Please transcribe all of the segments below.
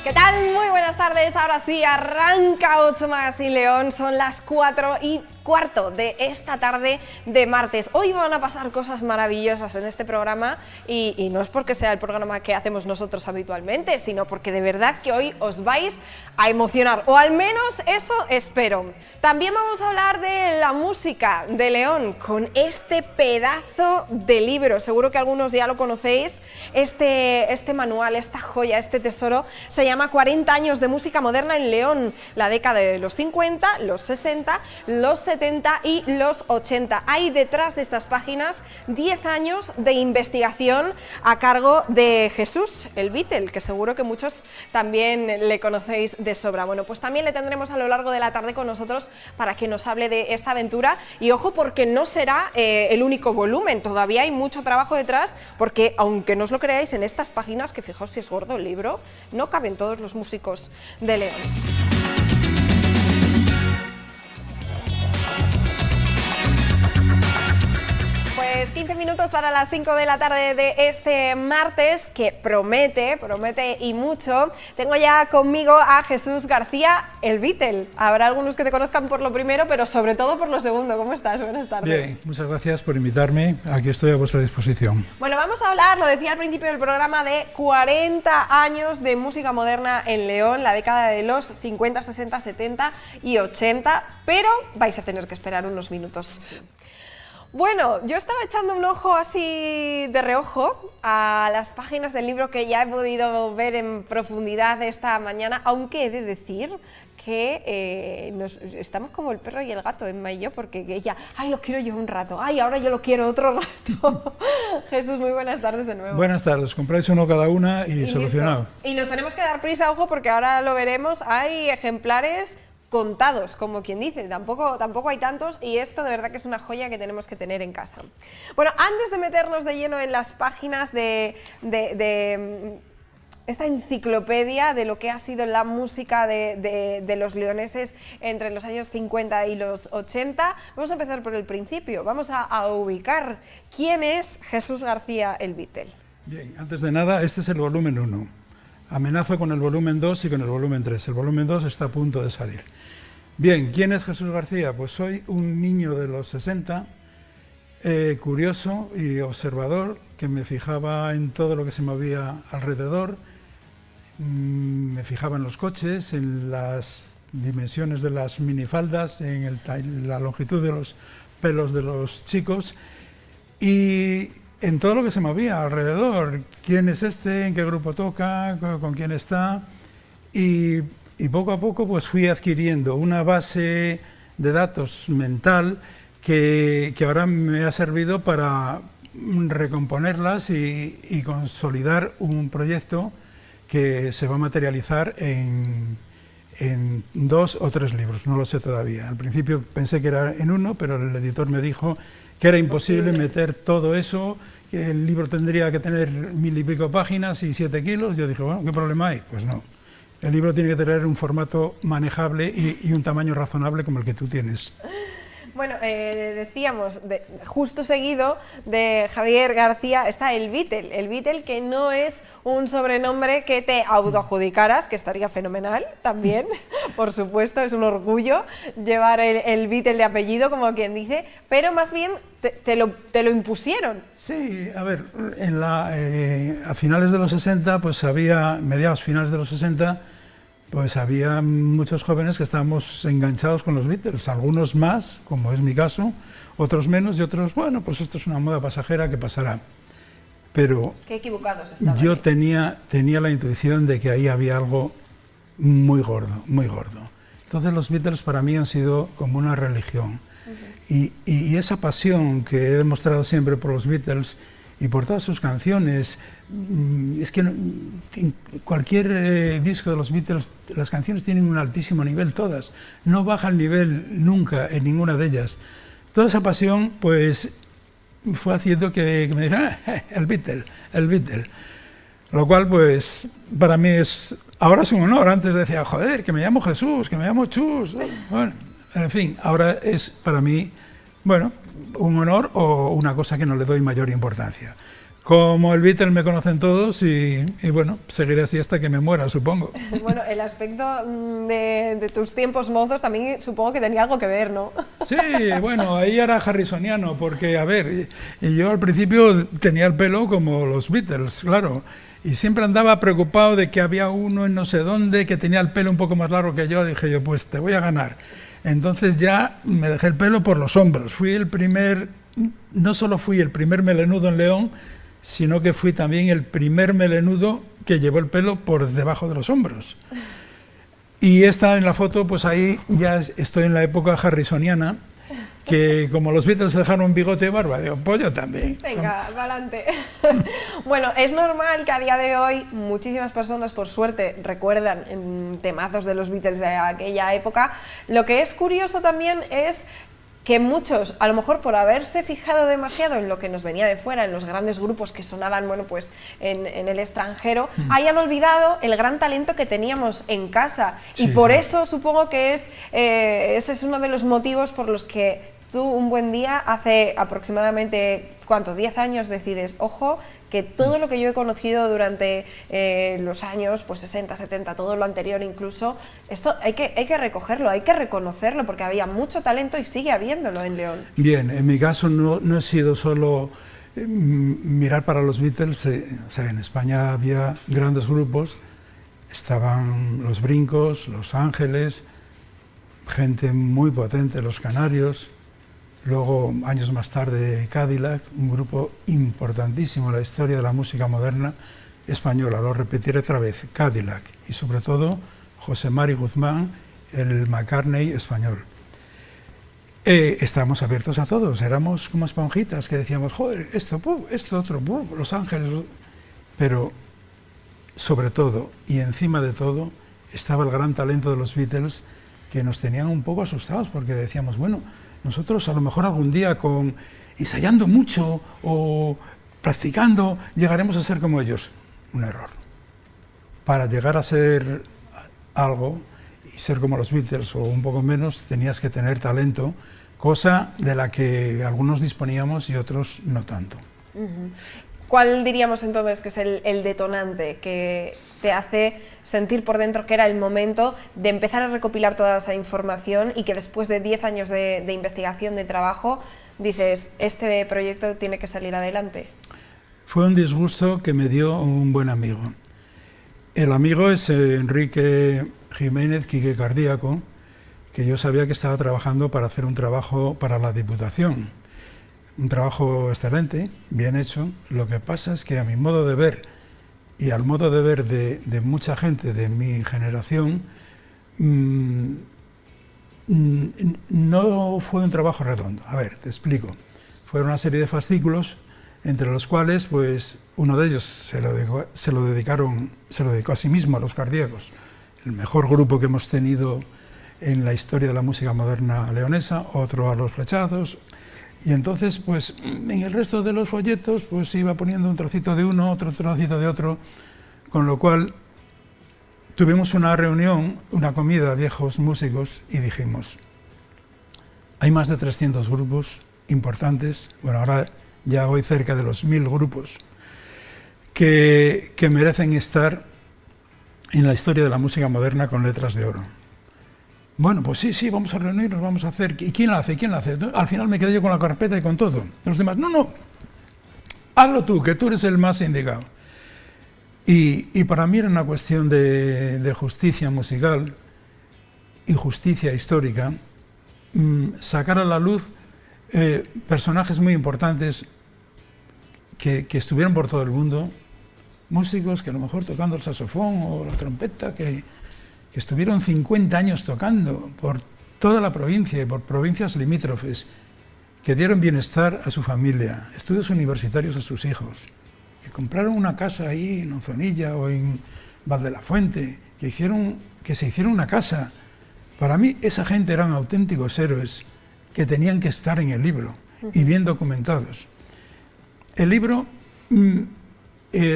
¿Qué tal? Muy buenas tardes, ahora sí, arranca 8 Magazine León, son las 4:15 de esta tarde de martes. Hoy van a pasar cosas maravillosas en este programa y no es porque sea el programa que hacemos nosotros habitualmente, sino porque de verdad que hoy os vais a emocionar, o al menos eso espero. También vamos a hablar de la música de León con este pedazo de libro, seguro que algunos ya lo conocéis, este manual, esta joya, este tesoro, se llama 40 años de música moderna en León, la década de los 50, los 60, los 70 y los 80. Hay detrás de estas páginas 10 años de investigación a cargo de Jesús, el Beatle, que seguro que muchos también le conocéis de sobra. Bueno, pues también le tendremos a lo largo de la tarde con nosotros para que nos hable de esta aventura y ojo porque no será el único volumen, todavía hay mucho trabajo detrás porque aunque no os lo creáis en estas páginas, que fijaos si es gordo el libro, no caben todos los músicos de León. Pues 15 minutos para las 5 de la tarde de este martes, que promete y mucho. Tengo ya conmigo a Jesús García, el Beatle. Habrá algunos que te conozcan por lo primero, pero sobre todo por lo segundo. ¿Cómo estás? Buenas tardes. Bien, muchas gracias por invitarme. Aquí estoy a vuestra disposición. Bueno, vamos a hablar, lo decía al principio del programa, de 40 años de música moderna en León, la década de los 50, 60, 70 y 80, pero vais a tener que esperar unos minutos. Bueno, yo estaba echando un ojo así de reojo a las páginas del libro que ya he podido ver en profundidad esta mañana, aunque he de decir que estamos como el perro y el gato, Emma y yo, porque ella, ay, lo quiero yo un rato, ay, ahora yo lo quiero otro rato. Jesús, muy buenas tardes de nuevo. Buenas tardes, compráis uno cada una y solucionado. Y nos tenemos que dar prisa, ojo, porque ahora lo veremos, hay ejemplares contados, como quien dice, tampoco hay tantos y esto de verdad que es una joya que tenemos que tener en casa. Bueno, antes de meternos de lleno en las páginas de esta enciclopedia de lo que ha sido la música de los leoneses entre los años 50 y los 80, vamos a empezar por el principio, vamos a ubicar quién es Jesús García el Beatle. Bien, antes de nada, este es el volumen 1. Amenazo con el volumen 2 y con el volumen 3. El volumen 2 está a punto de salir. Bien, ¿quién es Jesús García? Pues soy un niño de los 60, curioso y observador, que me fijaba en todo lo que se movía alrededor, me fijaba en los coches, en las dimensiones de las minifaldas, en la longitud de los pelos de los chicos y en todo lo que se movía alrededor, quién es este, en qué grupo toca, con quién está, y poco a poco pues fui adquiriendo una base de datos mental que ahora me ha servido para recomponerlas y consolidar un proyecto que se va a materializar en 2 o 3 libros, no lo sé todavía. Al principio pensé que era en 1, pero el editor me dijo que era imposible meter todo eso, que el libro tendría que tener 1000 y pico páginas y 7 kilos. Yo dije, bueno, ¿qué problema hay? Pues no. El libro tiene que tener un formato manejable y un tamaño razonable como el que tú tienes. Bueno, decíamos, justo seguido de Javier García está el Beatle que no es un sobrenombre que te autoadjudicaras, que estaría fenomenal también, por supuesto, es un orgullo llevar el Beatle de apellido, como quien dice, pero más bien te lo impusieron. Sí, a ver, a finales de los 60, pues mediados finales de los 60, pues había muchos jóvenes que estábamos enganchados con los Beatles, algunos más, como es mi caso, otros menos y otros, bueno, pues esto es una moda pasajera que pasará. Pero qué equivocados estaban. Yo tenía la intuición de que ahí había algo muy gordo, muy gordo. Entonces los Beatles para mí han sido como una religión. Y esa pasión que he demostrado siempre por los Beatles y por todas sus canciones, es que cualquier disco de los Beatles, las canciones tienen un altísimo nivel, todas, no baja el nivel nunca en ninguna de ellas. Toda esa pasión pues fue haciendo que me dijeran el Beatle, lo cual pues para mí ahora es un honor. Antes decía, joder, que me llamo Jesús, que me llamo Chus, bueno, en fin, ahora es para mí, bueno, un honor o una cosa que no le doy mayor importancia. Como el Beatle me conocen todos y bueno, seguiré así hasta que me muera, supongo. Bueno, el aspecto de tus tiempos mozos también supongo que tenía algo que ver, ¿no? Sí, bueno, ahí era harrisoniano, porque, a ver, y yo al principio tenía el pelo como los Beatles, claro, y siempre andaba preocupado de que había uno en no sé dónde que tenía el pelo un poco más largo que yo. Dije yo, pues te voy a ganar. Entonces ya me dejé el pelo por los hombros. No solo fui el primer melenudo en León, sino que fui también el primer melenudo que llevó el pelo por debajo de los hombros. Y esta en la foto, pues ahí ya estoy en la época harrisoniana, que como los Beatles dejaron bigote y barba, digo, pues yo también. Venga, adelante. Bueno, es normal que a día de hoy muchísimas personas, por suerte, recuerdan temazos de los Beatles de aquella época. Lo que es curioso también es que muchos, a lo mejor por haberse fijado demasiado en lo que nos venía de fuera, en los grandes grupos que sonaban, bueno, pues en el extranjero, hayan olvidado el gran talento que teníamos en casa. Sí, y por eso supongo que ese es uno de los motivos por los que tú un buen día, hace aproximadamente, ¿cuánto? 10 años, decides, ojo, que todo lo que yo he conocido durante los años, pues 60, 70, todo lo anterior incluso, esto hay que recogerlo, hay que reconocerlo, porque había mucho talento y sigue habiéndolo en León. Bien, en mi caso no he sido solo mirar para los Beatles, o sea, en España había grandes grupos, estaban Los Brincos, Los Ángeles, gente muy potente, Los Canarios. Luego, años más tarde, Cadillac, un grupo importantísimo en la historia de la música moderna española. Lo repetiré otra vez, Cadillac. Y sobre todo, José Mari Guzmán, el McCartney español. Estábamos abiertos a todos, éramos como esponjitas que decíamos, joder, esto otro, Los Ángeles. Pero, sobre todo, y encima de todo, estaba el gran talento de los Beatles, que nos tenían un poco asustados, porque decíamos, bueno, nosotros a lo mejor algún día ensayando mucho o practicando llegaremos a ser como ellos. Un error. Para llegar a ser algo y ser como los Beatles o un poco menos tenías que tener talento, cosa de la que algunos disponíamos y otros no tanto. ¿Cuál diríamos entonces que es el detonante que te hace sentir por dentro que era el momento de empezar a recopilar toda esa información y que después de 10 años de investigación, de trabajo, dices, este proyecto tiene que salir adelante? Fue un disgusto que me dio un buen amigo. El amigo es Enrique Jiménez, Quique Cardíaco, que yo sabía que estaba trabajando para hacer un trabajo para la Diputación. Un trabajo excelente, bien hecho. Lo que pasa es que a mi modo de ver y al modo de ver de mucha gente de mi generación, no fue un trabajo redondo. A ver, te explico. Fueron una serie de fascículos, entre los cuales, pues, uno de ellos se lo dedicó a sí mismo, a Los Cardíacos, el mejor grupo que hemos tenido en la historia de la música moderna leonesa, otro a Los Flechazos. Y entonces, pues, en el resto de los folletos, pues iba poniendo un trocito de uno, otro trocito de otro, con lo cual tuvimos una reunión, una comida, viejos músicos, y dijimos, hay más de 300 grupos importantes, bueno, ahora ya voy cerca de los 1000 grupos, que merecen estar en la historia de la música moderna con letras de oro. Bueno, pues sí, vamos a reunirnos, vamos a hacer... ¿Y quién la hace? ¿Quién la hace? Al final me quedé yo con la carpeta y con todo. Los demás, no, hazlo tú, que tú eres el más indicado. Y para mí era una cuestión de justicia musical y justicia histórica, sacar a la luz personajes muy importantes que estuvieron por todo el mundo, músicos que a lo mejor tocando el saxofón o la trompeta, que estuvieron 50 años tocando por toda la provincia y por provincias limítrofes, que dieron bienestar a su familia, estudios universitarios a sus hijos, que compraron una casa ahí en Onzonilla o en Valdelafuente, que se hicieron una casa. Para mí esa gente eran auténticos héroes que tenían que estar en el libro y bien documentados. El libro,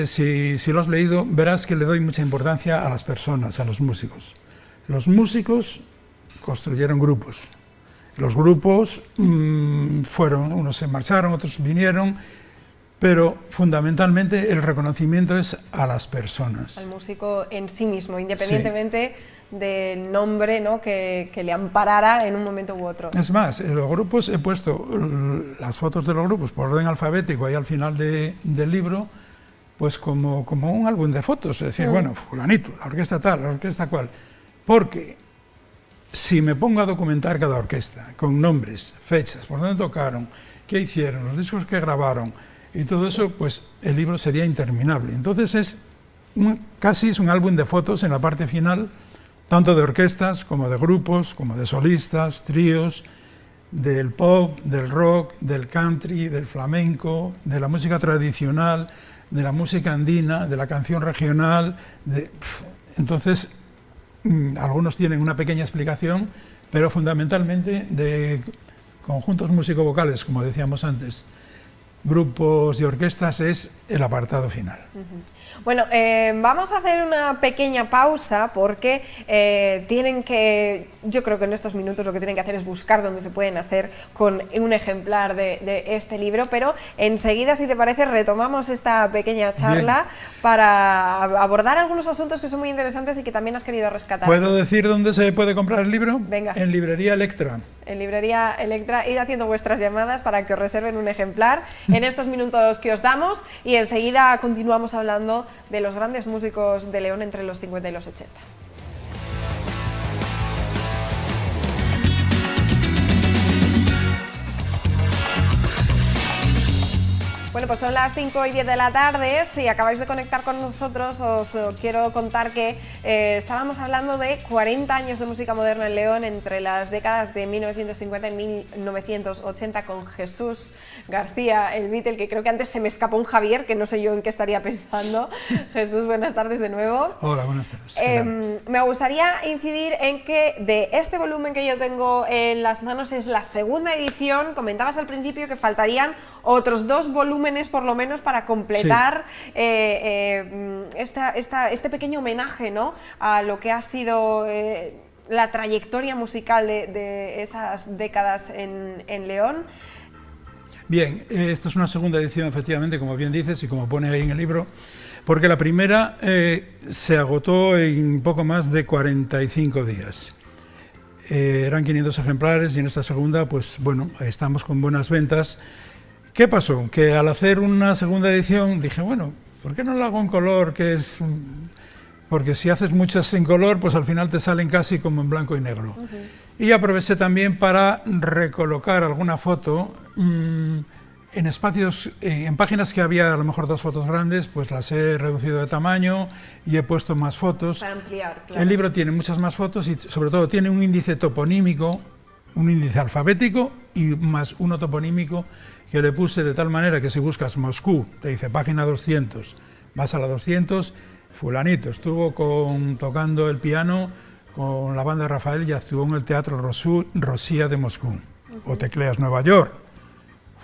si lo has leído, verás que le doy mucha importancia a las personas, a los músicos. Los músicos construyeron grupos. Los grupos unos se marcharon, otros vinieron, pero fundamentalmente el reconocimiento es a las personas. Al músico en sí mismo, independientemente del nombre, ¿no?, que le amparara en un momento u otro. Es más, en los grupos he puesto las fotos de los grupos por orden alfabético ahí al final del libro, pues como un álbum de fotos, es decir, bueno, fulanito, la orquesta tal, la orquesta cual, porque si me pongo a documentar cada orquesta, con nombres, fechas, por dónde tocaron, qué hicieron, los discos que grabaron, y todo eso, pues el libro sería interminable. Entonces casi es un álbum de fotos en la parte final, tanto de orquestas como de grupos, como de solistas, tríos, del pop, del rock, del country, del flamenco, de la música tradicional, de la música andina, de la canción regional. Entonces, algunos tienen una pequeña explicación, pero fundamentalmente de conjuntos músico-vocales, como decíamos antes, grupos y orquestas, es el apartado final. Bueno, vamos a hacer una pequeña pausa porque yo creo que en estos minutos lo que tienen que hacer es buscar dónde se pueden hacer con un ejemplar de este libro, pero enseguida, si te parece, retomamos esta pequeña charla para abordar algunos asuntos que son muy interesantes y que también has querido rescatar. ¿Puedo decir dónde se puede comprar el libro? Venga. En Librería Electra. En Librería Electra, id haciendo vuestras llamadas para que os reserven un ejemplar en estos minutos que os damos y enseguida continuamos hablando de los grandes músicos de León entre los 50 y los 80. Bueno, pues son las 5:10 de la tarde. Si acabáis de conectar con nosotros, os quiero contar que estábamos hablando de 40 años de música moderna en León entre las décadas de 1950 y 1980 con Jesús García, el Beatle, que creo que antes se me escapó un Javier, que no sé yo en qué estaría pensando. Jesús, buenas tardes de nuevo. Hola, buenas tardes. Me gustaría incidir en que de este volumen que yo tengo en las manos es la segunda edición. Comentabas al principio que faltarían otros 2 volúmenes por lo menos para completar este pequeño homenaje, ¿no?, a lo que ha sido la trayectoria musical de esas décadas en León. Bien, esta es una segunda edición, efectivamente, como bien dices y como pone ahí en el libro, porque la primera se agotó en poco más de 45 días. Eran 500 ejemplares y en esta segunda, pues bueno, estamos con buenas ventas. ¿Qué pasó? Que al hacer una segunda edición dije, bueno, ¿por qué no lo hago en color? Porque si haces muchas en color, pues al final te salen casi como en blanco y negro. Y aproveché también para recolocar alguna foto en espacios, en páginas que había a lo mejor 2 fotos grandes, pues las he reducido de tamaño y he puesto más fotos. Para ampliar, claro. El libro tiene muchas más fotos y sobre todo tiene un índice toponímico, un índice alfabético y más uno toponímico que le puse de tal manera que si buscas Moscú, te dice página 200, vas a la 200, fulanito estuvo tocando el piano con la banda de Rafael y actuó en el Teatro Rosía de Moscú. O tecleas Nueva York,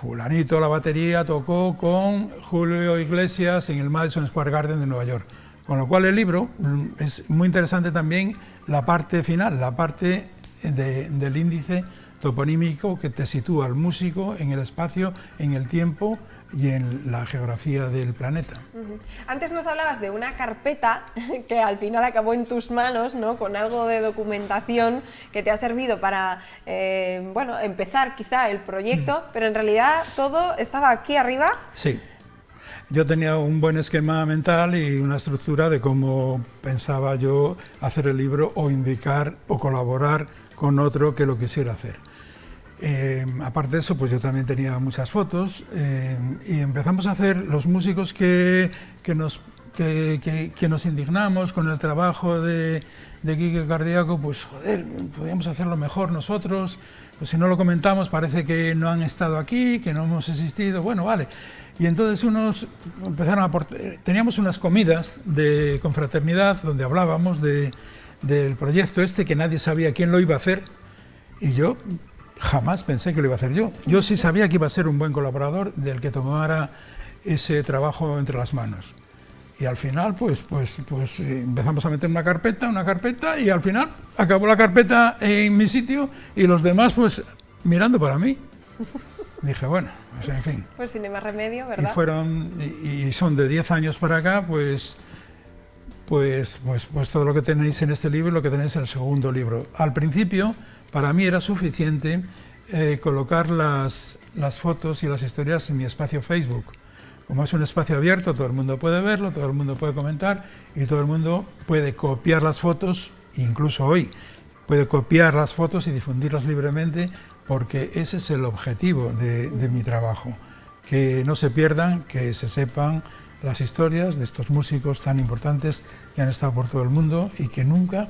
fulanito la batería tocó con Julio Iglesias en el Madison Square Garden de Nueva York. Con lo cual el libro es muy interesante también la parte final, la parte del índice toponímico que te sitúa al músico en el espacio, en el tiempo y en la geografía del planeta. Antes nos hablabas de una carpeta que al final acabó en tus manos, ¿no?, con algo de documentación que te ha servido para bueno, empezar quizá el proyecto, pero en realidad todo estaba aquí arriba. Sí. Yo tenía un buen esquema mental y una estructura de cómo pensaba yo hacer el libro o indicar o colaborar con otro que lo quisiera hacer. Aparte de eso, pues yo también tenía muchas fotos y empezamos a hacer los músicos que nos indignamos con el trabajo de Quique Cardíaco, pues joder, podíamos hacerlo mejor nosotros, pues si no lo comentamos parece que no han estado aquí, que no hemos existido, bueno, vale. Y entonces unos empezaron a teníamos unas comidas de confraternidad donde hablábamos del proyecto este que nadie sabía quién lo iba a hacer y yo jamás pensé que lo iba a hacer yo. Yo sí sabía que iba a ser un buen colaborador del que tomara ese trabajo entre las manos. Y al final pues empezamos a meter una carpeta y al final acabó la carpeta en mi sitio y los demás pues mirando para mí. dije, bueno, pues en fin. Pues sin más remedio, ¿verdad? Y son de 10 años para acá, pues todo lo que tenéis en este libro y lo que tenéis en el segundo libro. Al principio, para mí era suficiente colocar las fotos y las historias en mi espacio Facebook. Como es un espacio abierto, todo el mundo puede verlo, todo el mundo puede comentar y todo el mundo puede copiar las fotos, incluso hoy puede copiar las fotos y difundirlas libremente, porque ese es el objetivo de mi trabajo, que no se pierdan, que se sepan las historias de estos músicos tan importantes que han estado por todo el mundo y que nunca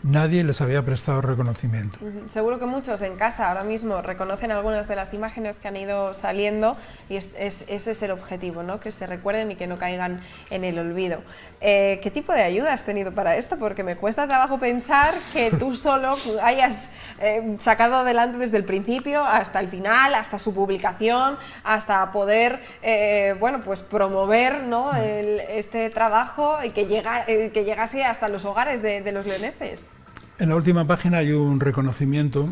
nadie les había prestado reconocimiento. Seguro que muchos en casa ahora mismo reconocen algunas de las imágenes que han ido saliendo y ese es el objetivo, ¿no? Que se recuerden y que no caigan en el olvido. ¿Qué tipo de ayuda has tenido para esto? Porque me cuesta trabajo pensar que tú solo hayas sacado adelante desde el principio hasta el final, hasta su publicación, hasta poder bueno, pues promover, ¿no? este trabajo y que llegase hasta los hogares de los leoneses. En la última página hay un reconocimiento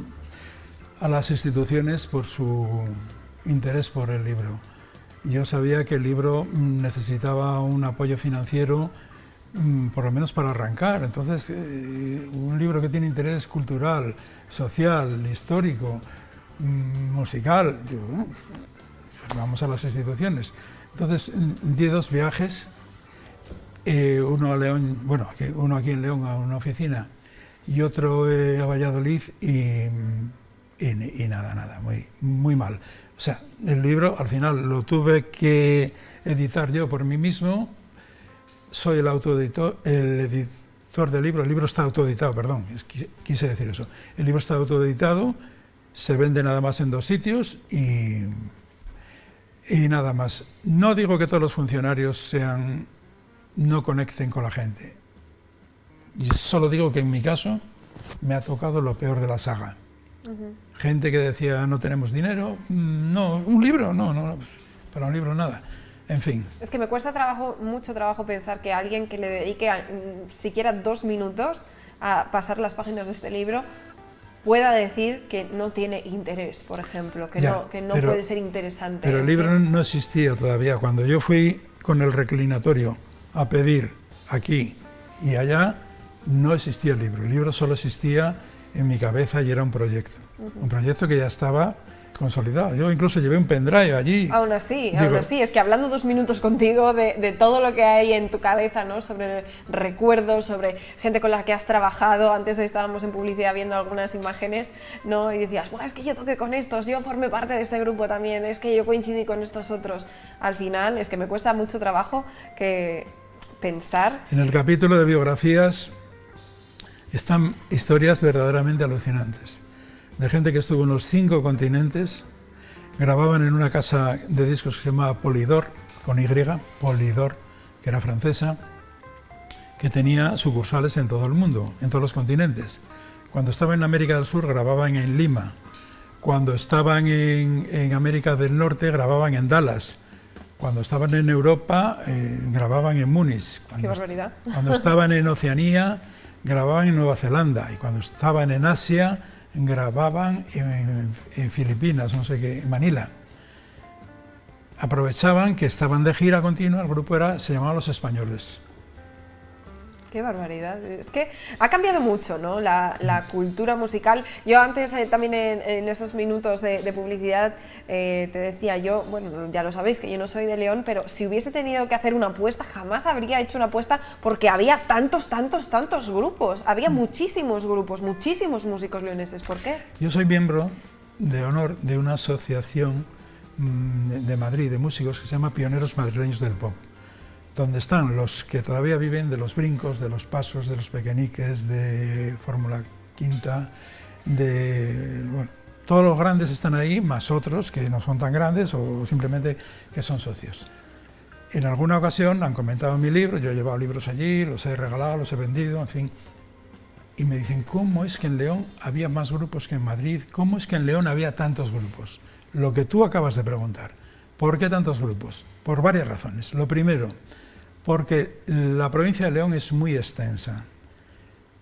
a las instituciones por su interés por el libro. Yo sabía que el libro necesitaba un apoyo financiero, por lo menos para arrancar. Entonces, un libro que tiene interés cultural, social, histórico, musical, pues vamos a las instituciones. Entonces, di 2 viajes, uno a León, bueno, uno aquí en León a una oficina, y otro a Valladolid y nada, muy mal. O sea, el libro al final lo tuve que editar yo por mí mismo, soy el editor del libro, el libro está autoeditado, perdón, quise decir eso. El libro está autoeditado, se vende nada más en 2 sitios y nada más. No digo que todos los funcionarios no conecten con la gente. Y solo digo que en mi caso me ha tocado lo peor de la saga. Gente que decía no tenemos dinero, no, un libro, no, para un libro nada. En fin. Es que me cuesta mucho trabajo pensar que alguien que le dedique siquiera 2 minutos a pasar las páginas de este libro pueda decir que no tiene interés, por ejemplo, que no puede ser interesante. Pero el libro no existía todavía. Cuando yo fui con el reclinatorio a pedir aquí y allá, no existía el libro solo existía en mi cabeza y era un proyecto, un proyecto que ya estaba consolidado. Yo incluso llevé un pendrive allí. Aún así, es que hablando 2 minutos contigo de todo lo que hay en tu cabeza, ¿no? Sobre recuerdos, sobre gente con la que has trabajado, antes estábamos en publicidad viendo algunas imágenes, ¿no? Y decías, es que yo toqué con estos, yo formé parte de este grupo también, es que yo coincidí con estos otros. Al final, es que me cuesta mucho trabajo pensar. En el capítulo de biografías están historias verdaderamente alucinantes, de gente que estuvo en los 5 continentes, grababan en una casa de discos que se llamaba Polydor, con Y, Polydor, que era francesa, que tenía sucursales en todo el mundo, en todos los continentes. Cuando estaba en América del Sur grababan en Lima, cuando estaban en América del Norte grababan en Dallas, cuando estaban en Europa grababan en Múnich, ¡Qué barbaridad! Cuando estaban en Oceanía grababan en Nueva Zelanda y cuando estaban en Asia grababan en Filipinas, no sé qué, en Manila. Aprovechaban que estaban de gira continua, el grupo se llamaba Los Españoles. ¡Qué barbaridad! Es que ha cambiado mucho, ¿no? La cultura musical. Yo antes, también en esos minutos de publicidad, te decía yo, bueno, ya lo sabéis que yo no soy de León, pero si hubiese tenido que hacer una apuesta, jamás habría hecho una apuesta porque había tantos grupos. Había muchísimos grupos, muchísimos músicos leoneses. ¿Por qué? Yo soy miembro de honor de una asociación de Madrid, de músicos, que se llama Pioneros Madrileños del Pop, donde están los que todavía viven de los brincos, de los pasos, de los pequeñiques, de Fórmula Quinta, bueno, todos los grandes están ahí, más otros que no son tan grandes o simplemente que son socios. En alguna ocasión han comentado mi libro, yo he llevado libros allí, los he regalado, los he vendido, en fin, y me dicen, ¿cómo es que en León había más grupos que en Madrid? ¿Cómo es que en León había tantos grupos? Lo que tú acabas de preguntar, ¿por qué tantos grupos? Por varias razones. Lo primero, porque la provincia de León es muy extensa.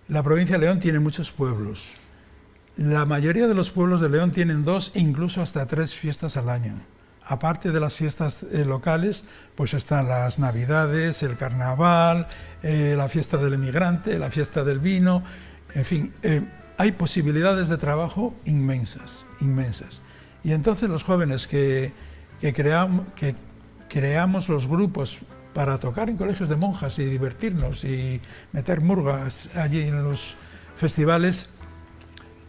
La provincia de León tiene muchos pueblos La mayoría de los pueblos de León tienen 2 e incluso hasta 3 fiestas al año. Aparte de las fiestas locales, pues están las Navidades, el Carnaval, la fiesta del emigrante, la fiesta del vino, en fin, hay posibilidades de trabajo inmensas, inmensas. Y entonces los jóvenes que creamos los grupos para tocar en colegios de monjas y divertirnos y meter murgas allí en los festivales,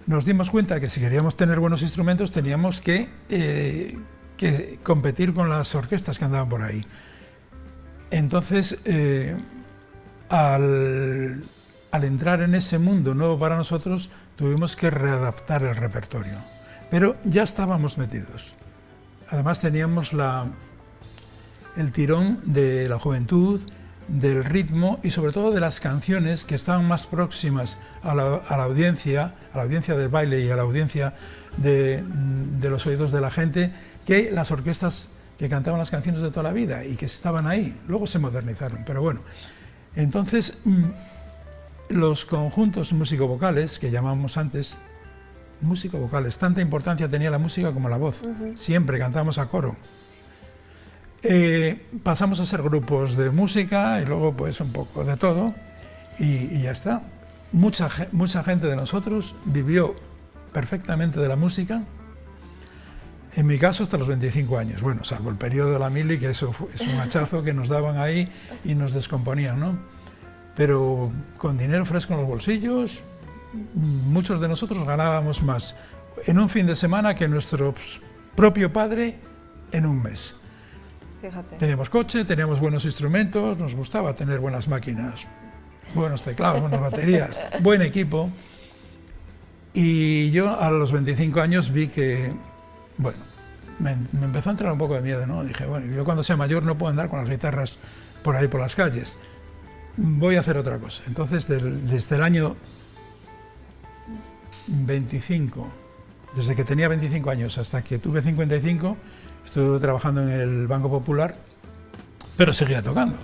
nos dimos cuenta que si queríamos tener buenos instrumentos teníamos que competir con las orquestas que andaban por ahí. Entonces, al entrar en ese mundo nuevo para nosotros, tuvimos que readaptar el repertorio. Pero ya estábamos metidos. Además teníamos el tirón de la juventud, del ritmo y sobre todo de las canciones que estaban más próximas a la audiencia del baile y a la audiencia de los oídos de la gente, que las orquestas que cantaban las canciones de toda la vida y que estaban ahí. Luego se modernizaron, pero bueno. Entonces, los conjuntos músico-vocales, que llamábamos antes músico-vocales, tanta importancia tenía la música como la voz. Siempre cantábamos a coro. Pasamos a ser grupos de música y luego pues un poco de todo y ya está. Mucha gente de nosotros vivió perfectamente de la música. En mi caso hasta los 25 años, bueno, salvo el periodo de la mili, que eso es un hachazo que nos daban ahí y nos descomponían, ¿no? Pero con dinero fresco en los bolsillos, muchos de nosotros ganábamos más en un fin de semana que nuestro propio padre en un mes. Fíjate. Teníamos coche, teníamos buenos instrumentos, nos gustaba tener buenas máquinas, buenos teclados, buenas baterías, buen equipo. Y yo a los 25 años vi que, bueno, me empezó a entrar un poco de miedo, ¿no? Dije, bueno, yo cuando sea mayor no puedo andar con las guitarras por ahí por las calles. Voy a hacer otra cosa. Entonces, desde el año 25, desde que tenía 25 años hasta que tuve 55, estuve trabajando en el Banco Popular, pero seguía tocando.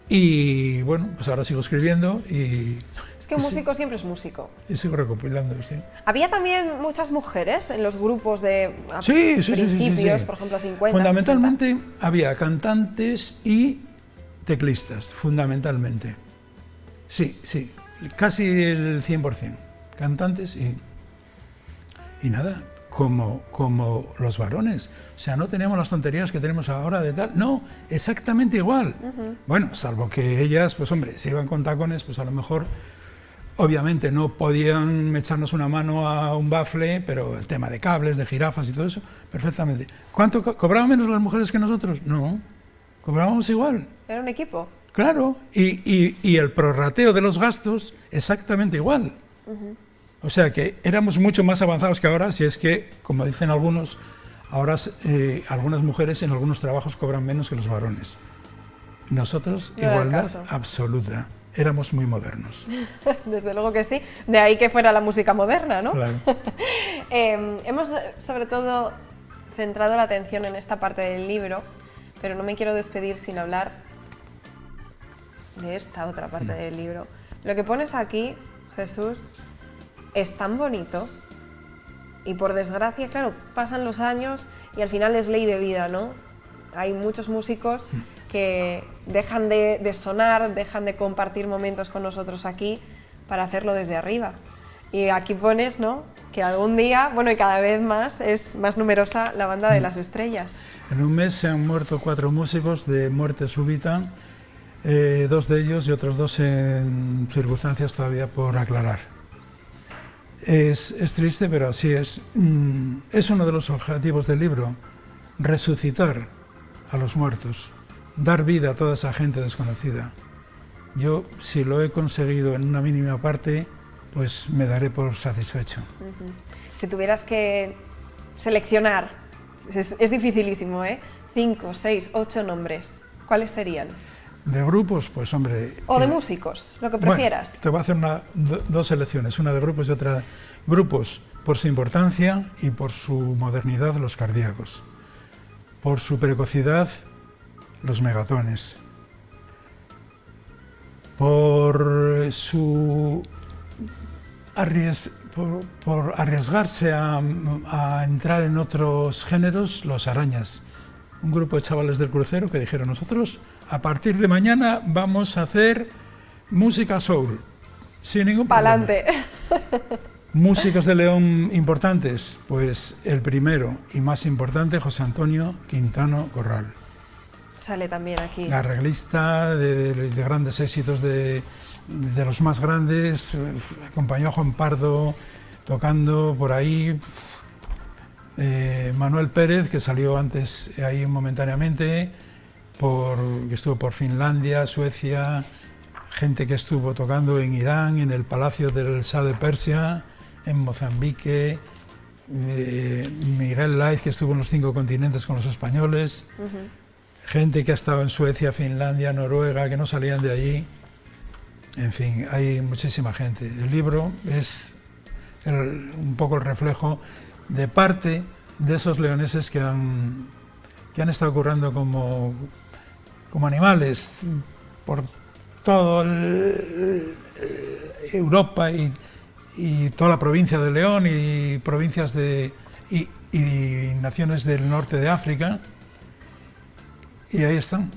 Y bueno, pues ahora sigo escribiendo y... Es que un músico siempre es músico. Y sigo recopilando, sí. ¿Había también muchas mujeres en los grupos de principios, por ejemplo, 50? Fundamentalmente 60? había cantantes y teclistas, fundamentalmente. Sí, casi el 100%. Cantantes y nada, como los varones. O sea, no teníamos las tonterías que tenemos ahora de tal. No, exactamente igual. Bueno, salvo que ellas, pues hombre, si iban con tacones, pues a lo mejor, obviamente no podían echarnos una mano a un bafle, pero el tema de cables, de jirafas y todo eso, perfectamente. ¿Cuánto cobraban menos las mujeres que nosotros? No, cobrábamos igual. ¿Era un equipo? Claro, y el prorrateo de los gastos exactamente igual. O sea que éramos mucho más avanzados que ahora, si es que, como dicen algunos, ahora algunas mujeres en algunos trabajos cobran menos que los varones. Nosotros, No igualdad absoluta. Éramos muy modernos. Desde luego que sí. De ahí que fuera la música moderna, ¿no? Claro. Hemos, sobre todo, centrado la atención en esta parte del libro, pero no me quiero despedir sin hablar de esta otra parte del libro. Lo que pones aquí, Jesús, es tan bonito y por desgracia, claro, pasan los años y al final es ley de vida, ¿no? Hay muchos músicos que dejan de sonar, dejan de compartir momentos con nosotros aquí para hacerlo desde arriba. Y aquí pones, ¿no?, que algún día, bueno, y cada vez más, es más numerosa la banda de las estrellas. En un mes se han muerto 4 músicos de muerte súbita, 2 de ellos y otros 2 en circunstancias todavía por aclarar. Es triste, pero así es. Es uno de los objetivos del libro, resucitar a los muertos, dar vida a toda esa gente desconocida. Yo, si lo he conseguido en una mínima parte, pues me daré por satisfecho. Si tuvieras que seleccionar, es dificilísimo, 5, 6, 8 nombres, ¿cuáles serían? De grupos, pues hombre... O de músicos, lo que prefieras. Bueno, te voy a hacer dos selecciones, una de grupos y otra... Grupos por su importancia y por su modernidad, los cardíacos. Por su precocidad, los megatones. Por por arriesgarse a entrar en otros géneros, los Arañas. Un grupo de chavales del crucero que dijeron: nosotros a partir de mañana vamos a hacer música soul, sin ningún problema. Pa'lante. Músicos de León importantes, pues el primero y más importante, José Antonio Quintano Corral. Sale también aquí. Arreglista de grandes éxitos, de los más grandes, acompañó a Juan Pardo tocando por ahí, Manuel Pérez, que salió antes ahí momentáneamente, que estuvo por Finlandia, Suecia, gente que estuvo tocando en Irán, en el Palacio del Shah de Persia, en Mozambique, Miguel Laiz, que estuvo en los 5 continentes con los españoles, gente que ha estado en Suecia, Finlandia, Noruega, que no salían de allí. En fin, hay muchísima gente. El libro es un poco el reflejo de parte de esos leoneses que han estado currando como animales por todo Europa y toda la provincia de León y provincias y naciones del norte de África. Y ahí están.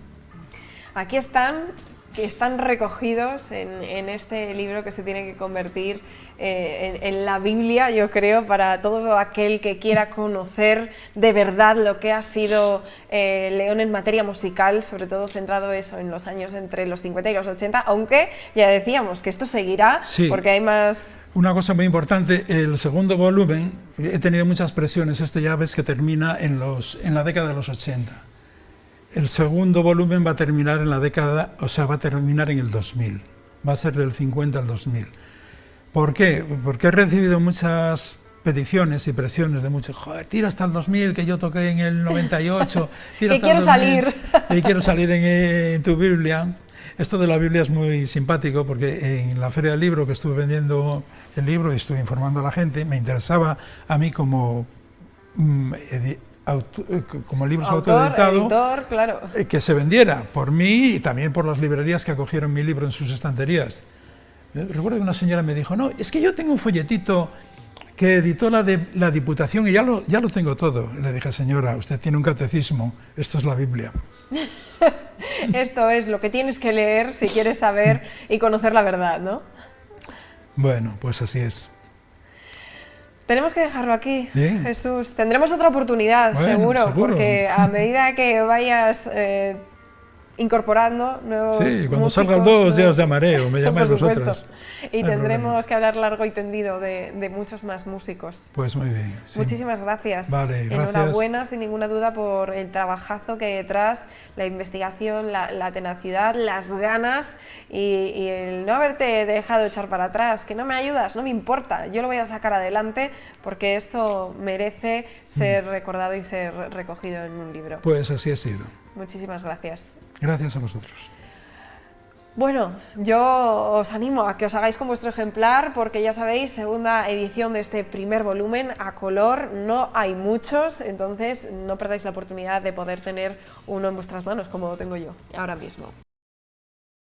Aquí están, que están recogidos en este libro que se tiene que convertir en la Biblia, yo creo, para todo aquel que quiera conocer de verdad lo que ha sido León en materia musical, sobre todo centrado eso en los años entre los 50 y los 80, aunque ya decíamos que esto seguirá, sí, porque hay más... Una cosa muy importante, el segundo volumen, he tenido muchas presiones, ya ves que termina en la década de los 80. El segundo volumen va a terminar en la década, o sea, va a terminar en el 2000. Va a ser del 50 al 2000. ¿Por qué? Porque he recibido muchas peticiones y presiones de muchos. Joder, tira hasta el 2000, que yo toqué en el 98. Tira y quiero salir. Y quiero salir en tu Biblia. Esto de la Biblia es muy simpático porque en la Feria del Libro, que estuve vendiendo el libro y estuve informando a la gente, me interesaba a mí como libros autoeditado, editor, claro, que se vendiera por mí y también por las librerías que acogieron mi libro en sus estanterías. Recuerdo que una señora me dijo: no, es que yo tengo un folletito que editó la Diputación y ya lo tengo todo. Le dije: señora, usted tiene un catecismo, esto es la Biblia. Esto es lo que tienes que leer si quieres saber y conocer la verdad, ¿no? Bueno, pues así es. Tenemos que dejarlo aquí, bien. Jesús. Tendremos otra oportunidad, bueno, seguro, porque a medida que vayas incorporando nuevos sí, cuando músicos, salgan dos ya os llamaré o me llamáis vosotras. Y tendremos que hablar largo y tendido de muchos más músicos. Pues muy bien. Sí. Muchísimas gracias. Vale, gracias. Enhorabuena, sin ninguna duda, por el trabajazo que hay detrás, la investigación, la tenacidad, las ganas y el no haberte dejado echar para atrás. Que no me ayudas, no me importa, yo lo voy a sacar adelante porque esto merece ser recordado y ser recogido en un libro. Pues así ha sido. Muchísimas gracias. Gracias a vosotros. Bueno, yo os animo a que os hagáis con vuestro ejemplar porque ya sabéis, segunda edición de este primer volumen a color, no hay muchos, entonces no perdáis la oportunidad de poder tener uno en vuestras manos como lo tengo yo ahora mismo.